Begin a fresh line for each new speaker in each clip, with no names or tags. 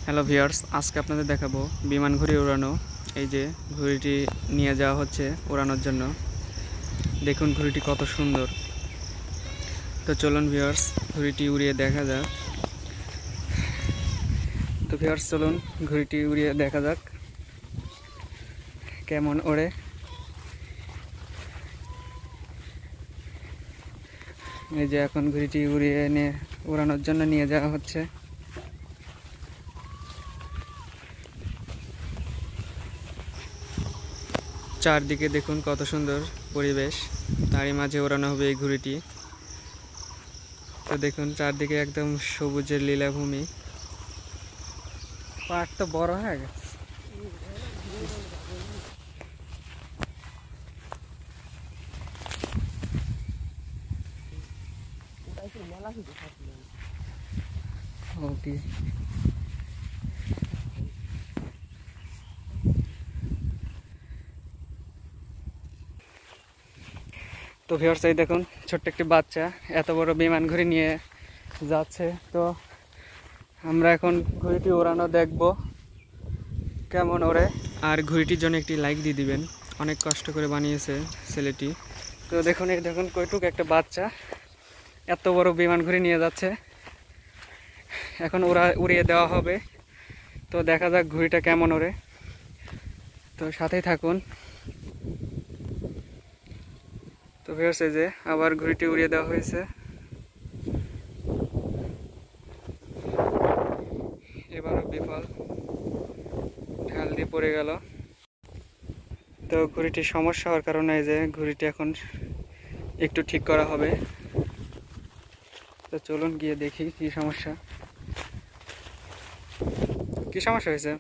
Hello viewers, আজকে আপনাদের দেখাবো বিমান ঘুড়ি উড়ানো। এই যে ঘুড়িটি নিয়ে যাওয়া হচ্ছে উড়ানোর জন্য। দেখুন ঘুড়িটি কত সুন্দর। তো চলুন ভিউয়ার্স, ঘুড়িটি উড়িয়ে দেখা যাক। তো ভিউয়ার্স চলুন ঘুড়িটি উড়িয়ে দেখা যাক কেমন ওড়ে। এই যে এখন ঘুড়িটি উড়িয়ে নিয়ে উড়ানোর জন্য নিয়ে যাওয়া হচ্ছে। চারদিকে দেখুন কত সুন্দর পরিবেশ, তারই মাঝে ওড়ানো হবে এই ঘুড়িটি। তো দেখুন চারদিকে একদম সবুজের লীলাভূমি। পাট তো বড় হয়ে গেছে। ওকে, তো ভিউয়ার্স এই দেখুন ছোট্ট একটি বাচ্চা এত বড় বিমান ঘুড়ি নিয়ে যাচ্ছে। তো আমরা এখন ঘুড়িটি ওড়ানো দেখব কেমন ওড়ে। আর ঘুড়িটির জন্য একটি লাইক দিয়ে দিবেন, অনেক কষ্ট করে বানিয়েছে ছেলেটি। তো দেখুন এই দেখুন কয়টুক একটা বাচ্চা এত বড় বিমান ঘুড়ি নিয়ে যাচ্ছে। এখন উড়িয়ে দেওয়া হবে। তো দেখা যাক ঘুড়িটা কেমন ওড়ে। তো সাথেই থাকুন। তো ভিউয়ার্স এই যে আবার ঘুড়িটি উড়িয়ে দেওয়া হয়েছে। এবারও বিফল, ঢাল দিয়ে পড়ে গেল। তো ঘুড়িটির সমস্যা হওয়ার কারণে এই যে ঘুড়িটি এখন একটু ঠিক করা হবে। তো চলুন গিয়ে দেখি কি সমস্যা হয়েছে।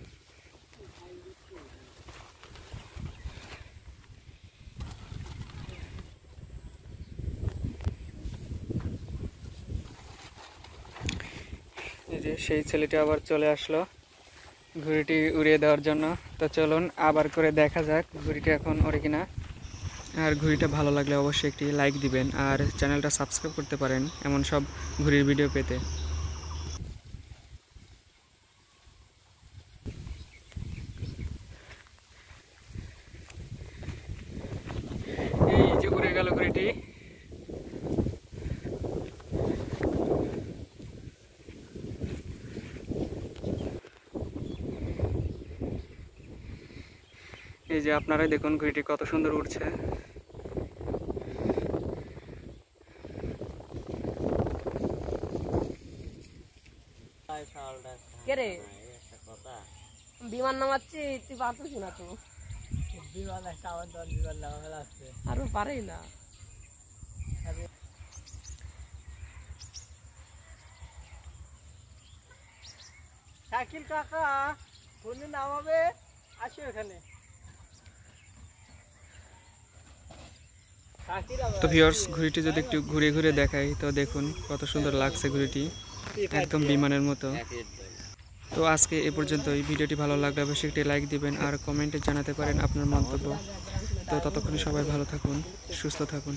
এই যে সেই ছেলেটি আবার চলে আসলো ঘুড়িটি উড়িয়ে দেওয়ার জন্য। তো চলুন আবার করে দেখা যাক ঘুড়িটি এখন ওড়ে কিনা। আর ঘুড়িটা ভালো লাগলে অবশ্যই একটি লাইক দিবেন আর চ্যানেলটা সাবস্ক্রাইব করতে পারেন এমন সব ঘুড়ির ভিডিও পেতে। এই যে উড়ে গেল ঘুড়িটি। এই যে আপনারাই দেখুন ঘুড়িটি কত সুন্দর উড়ছে।
বিমান নামাচ্ছি তুই পারছিস না তো। বিমান আরো পারেই না। শাকিল কাকা কোন নামাবে আসো এখানে।
তো ভিউয়ার্স ঘুড়িটি যদি একটু ঘুরে ঘুরে দেখাই তো দেখুন কত সুন্দর লাগছে ঘুড়িটি, একদম বিমানের মতো। তো আজকে এ পর্যন্তই। ভিডিওটি ভালো লাগলে অবশ্যই একটি লাইক দিবেন আর কমেন্টে জানাতে পারেন আপনার মন্তব্য। তো ততক্ষণ সবাই ভালো থাকুন, সুস্থ থাকুন।